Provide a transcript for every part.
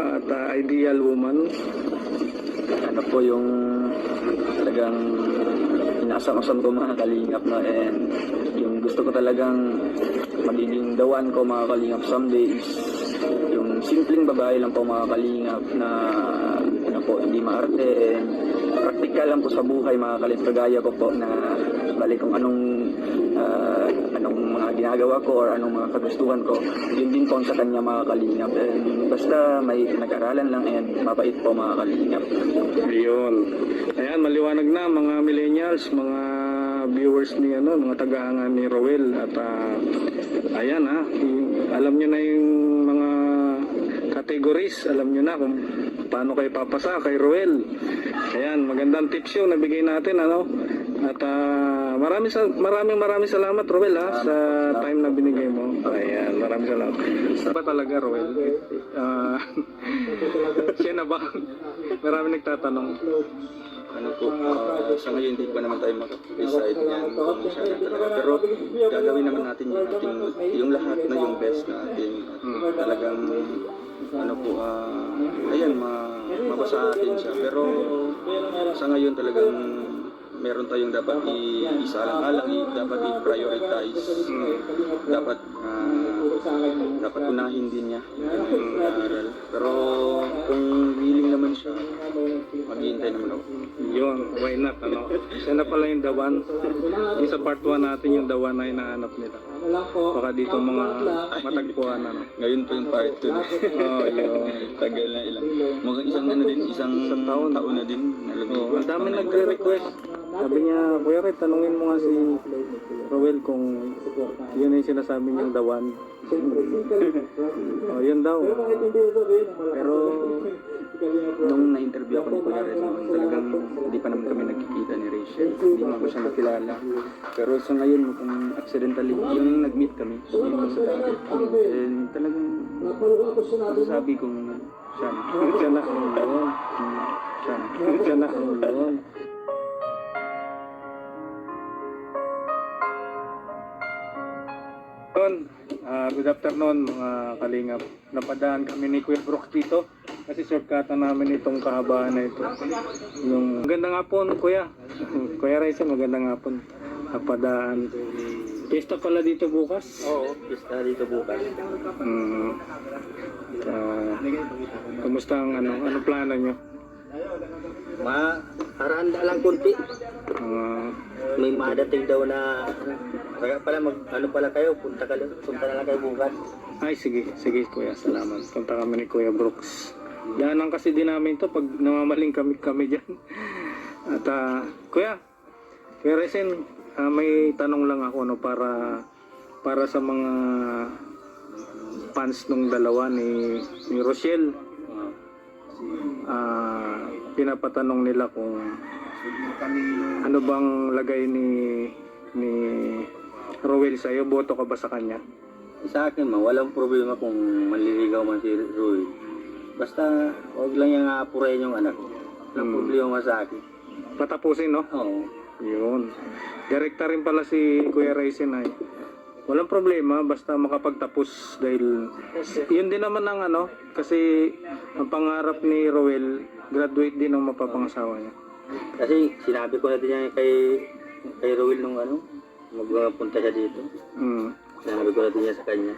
at ideal woman? Ano po yung talagang inaasam-asam ko mga kalingap, no? And yung gusto ko talagang magiging dawan ko mga kalingap someday is yung simpleng babae lang po mga kalingap na ano po, hindi maarte and praktikal lang po sa buhay mga kalingap, kagaya ko po na balik kung anong mga ginagawa ko or anong mga kagustuhan ko, yun din po sa kanya mga kalingap. And basta may nag-aralan lang and mabait po mga kalingap. Ayun. Ayan, maliwanag na mga millennials, mga viewers ni mga tagahanga ni Roel at ayan alam niyo na yung mga categories, alam niyo na kung paano kayo papasa kay Roel. Ayan, magandang tips yun nabigay natin at maraming salamat Roel sa time na binigay mo. Ayan, maraming salamat. Ba talaga Roel? Siya na ba? Maraming nagtatanong. Ano po, sa ngayon hindi pa naman tayo mag-decide yan kung siya na talaga. Pero gagawin naman natin yung lahat na yung best natin. At talagang ano po, ayan, mabasa atin siya. Pero sa ngayon talagang meron tayong dapat isaalang-alang, dapat i-prioritize, dapat unahin din niya yung aral. Pero kung willing naman siya, maghihintay naman ako. Yun, why not, Siya na pala yung dawan. Yung sa part 1 natin yung dawan na hinahanap nila. Baka dito mga matagpuan, Ngayon po yung part 2 na. Yun. Tagal na ilang. Mukhang isang taon na din. Ang dami nagre-request. Sabi niya, Kuya Red, tanungin mo nga si Roel kung yun yung sinasabi niyang dawan. Yun daw. Pero nung na-interview ako ni Kuya Red, talagang hindi pa naman kami nagkikita ni Rachel. Hindi mo ko siya nakilala. Pero sa ngayon, kung accidentally, yung nag-meet kami, yung sa dati. And talagang sabi kong siya na. Siya na. Siya na. Good afternoon mga kalingap. Napadaan kami ni Kuya Brooks dito kasi shortcutan namin itong kahabaan na ito. Yung magandang hapon Kuya. Kuya Raisa, magandang hapon. Napadaan. Pista pala dito bukas? Oo, pista dito bukas. Kamusta ang ano plano nyo? Haranda lang kunti. May madating daw na kaya pala kayo, punta na lang kayo bukas. Ay sige Kuya, salamat. Punta kami ni Kuya Brooks. Daanan kasi din namin to pag namamaling kami dyan. At Kuya Resen, may tanong lang ako para sa mga fans nung dalawa ni Rochelle. Pinapatanong nila kung ano bang lagay ni Roel sa'yo, boto ka ba sa kanya? Sa akin walang problema kung manliligaw man si Roy. Basta huwag lang yung aapurayin yung anak. Walang problema sa akin. Patapusin, no? Oo. Yun. Direkta rin pala si Kuya Raisin ay. Walang problema basta makapagtapos dahil yun din naman ang kasi ang pangarap ni Roel, graduate din ang mapapangasawa niya. Kasi sinabi ko na din yan kay Roel nung magpunta siya dito. Sinabi ko na din niya sa kanya.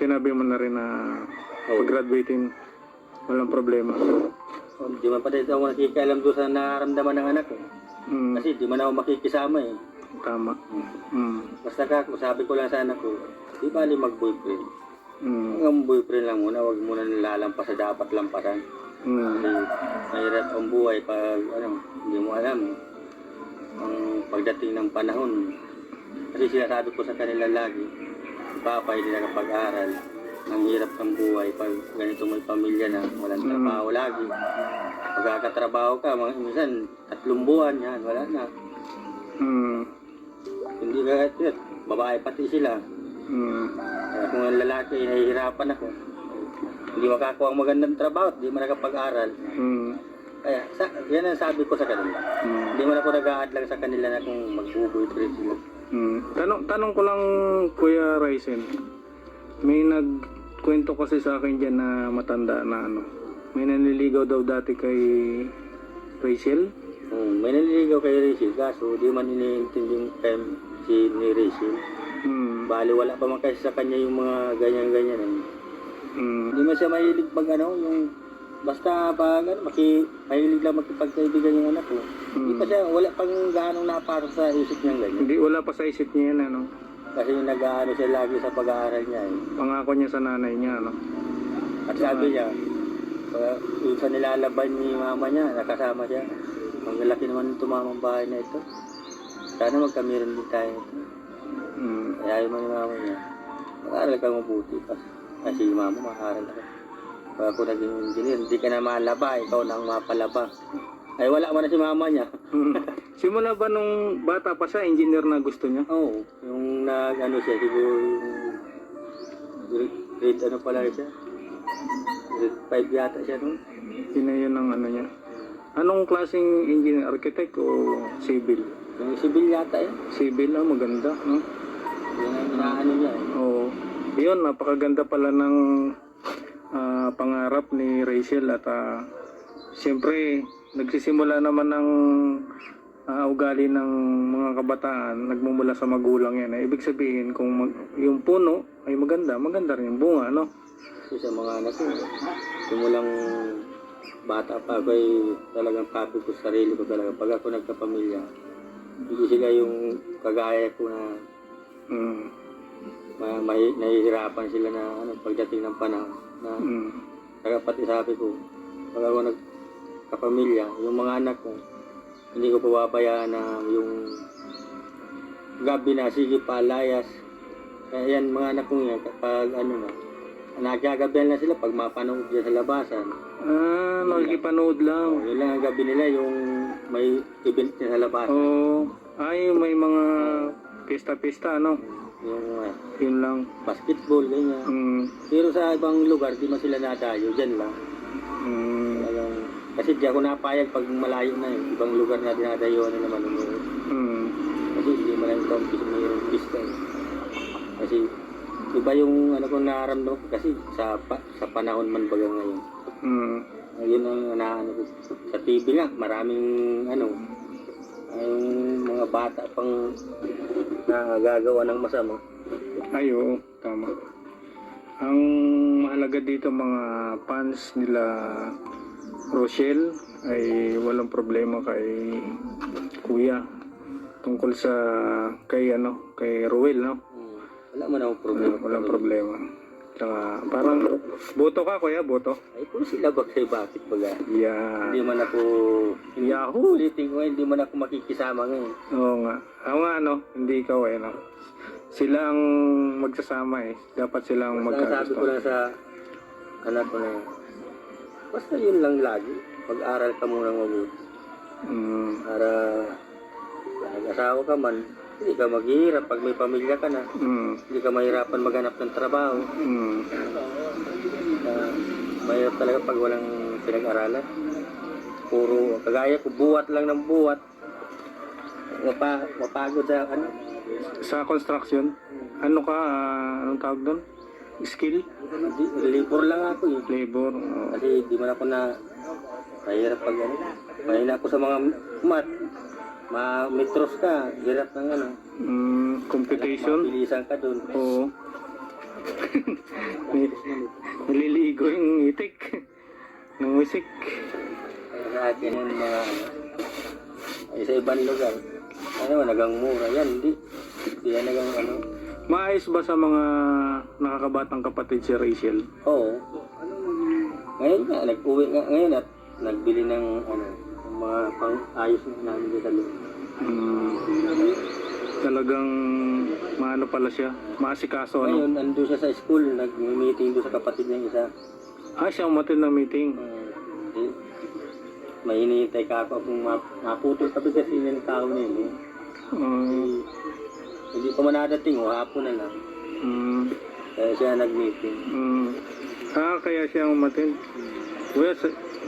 Sinabi mo na rin na pag-graduating walang problema. Di man pati ako nakikialam doon sa nararamdaman ng anak ko. Kasi di man ako makikisama eh. Tama. Basta sabi ko lang sa anak ko, di bali mag-boyfriend. Ang boyfriend lang muna, huwag muna nilalampas sa dapat lampasan. Kasi mahirap ang buhay pag hindi mo alam ang pagdating ng panahon. Kasi sinasabi ko sa kanila lagi, si Papa hindi nakapag-aral. Ang hirap ng buhay pag ganito may pamilya na walang trabaho lagi. Pagkakatrabaho ka, minsan 3 buwan yan, wala na. Hindi ka babae pati sila. Kaya kung ang lalaki, nahihirapan ako. Hindi makakuha ang magandang trabaho, hindi mo nakapag-aral. Kaya, yan ang sabi ko sa kanila. Hindi mo na ako nag-aadlang sa kanila na kung mag-boyfriend sila. Tanong ko lang, Kuya Raisen, may kwento kasi sa akin dyan na matanda na ano. May nanliligaw daw dati kay Rachel. May naliligaw kay Rachel, kaso di man iniintindi yung time si ni Rachel. Hmm. Bali, wala pa man kasi sa kanya yung mga ganyan-ganyan. Hmm. Hindi man siya mahilig pag yung basta pag mahilig lang magkipagkaibigan yung anak ko. Hindi pa siya, wala pang gaanong napasok sa isip niya ganyan. Hindi, wala pa sa isip niya yan, ano. Kasi nag-aano siya lagi sa pag-aaral niya Pangako niya sa nanay niya, ano. At sabi niya, yung sa nilalaban ni mama niya, nakasama siya. Ang laki naman ng tumamang bahay na ito. Sana magkamiran din tayo ito. Kaya yung mga mama niya, mag-aaral ka mabuti pa. Kasi yung mama, mag-aaral ka. Pag ako naging engineer, hindi ka na malaba, ikaw na ang mapalaba. Ay wala man na si mama niya. Simula ba nung bata pa siya, engineer na gusto niya? Oo, yung ano siya, siguro yung grade ano pala siya. Grade 5 yata siya nun. Yun na yun ang ano niya. Anong klaseng engineer? Architect o civil? Yung civil yata Civil, maganda, no? Yung inaano niya Oo. Yun, napakaganda pala ng pangarap ni Rachel at siyempre nagsisimula naman ng ugali ng mga kabataan, nagmumula sa magulang yan. Ibig sabihin, kung yung puno ay maganda, maganda rin yung bunga, no? Kasi sa mga anak ko, simulang bata pa ako ay talagang papi ko sarili ko talaga. Pag ako nagkapamilya, hindi sila yung kagaya ko na nahihirapan sila na pagdating ng panahon na pati sabi ko, pag ako nagkapamilya, yung mga anak ko, hindi ko pababayaan na yung gabi na, sige palayas. Kaya yan, mga anak ko yan, kapag nagkagabihan na sila pag mapanood dyan sa labasan. Nakikipanood lang. Yun lang ang gabi nila, yung may event niya sa labasan. Ay, may mga pista-pista, ano? Yung Yun lang. basketball, ganyan. Pero sa ibang lugar, di man sila nadayo, dyan lang. Kasi di ako napayag pag malayo na yung ibang lugar na dinadayo na naman. Kasi hindi man lang mayroong pista. Kasi iba yung ko nararamdaman ko kasi sa panahon man baga ngayon. Yun ang naano ko. Sa TV nga, maraming yung mga bata pang nagagawa ng masama. Ay, oo, tama. Ang mahalaga dito mga fans nila Rochelle ay walang problema kay Kuya tungkol sa kay Ruel, no? Wala man akong problema. Walang problema. Tsaka parang boto ka, Kuya, boto. Ay kung sila bakit baga. Yeah. Hindi man ako Yahoo! ulitin ko, hindi man ako makikisama ngayon. Oo nga. Ako nga, hindi ikaw no? Sila ang magsasama Dapat silang Basta ang sabi ko lang sa anak ko na basta yun lang lagi. Mag-aral ka muna mabuti. Para nag-asawa ka man, hindi ka maghihirap pag may pamilya ka na. Hindi ka mahirapan maghanap ng trabaho. Mahirap talaga pag walang pinag-aralan. Puro, kagaya ko, buwat lang ng buwat. Mapagod sa Sa construction, anong tawag doon? Skill? Labor lang ako Labor. Kasi di man ako mahirap pag mahina ako sa mga math. Metros ka, hirap ng Computation? Mabilisan ka dun. Oo. Nililigo yung itik ng wisik. Sa akin yung mga sa ibang lugar, nagang mura yan, hindi yan nagang Maayos ba sa mga nakakabatang kapatid si Rachel? Oo. Ngayon nga, nag-uwi nga ngayon at nagbili ng mga pang-ayos na namin sa loob. Talagang maano pala siya, maasikaso, Ngayon, nandun siya sa school, nag-meeting doon sa kapatid niya isa. Siya umattend ng meeting. May hinihintay ka ako kung maputol kami kasi ng tao niya. Hindi pa man nadating, hapon na lang. Kaya siya nag-meeting. Kaya siya umattend. Kuya,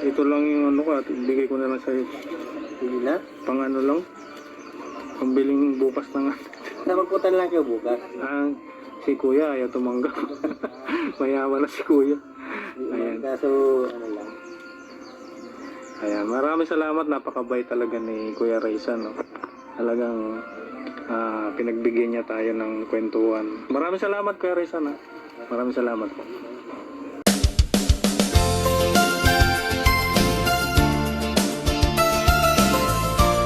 ito lang yung at ibigay ko na lang sa'yo. Hindi na? Pang lang? Pambiling bukas na nga. Magpunta lang kayo bukas. Si Kuya ayaw tumanggap. Mayaman na si Kuya. Ayan. Kaso, ano lang. Ayan, maraming salamat. Napakabait talaga ni Kuya Raiza, no? Talagang pinagbigyan niya tayo ng kwentuhan. Maraming salamat, Kuya Raiza, na. Maraming salamat po.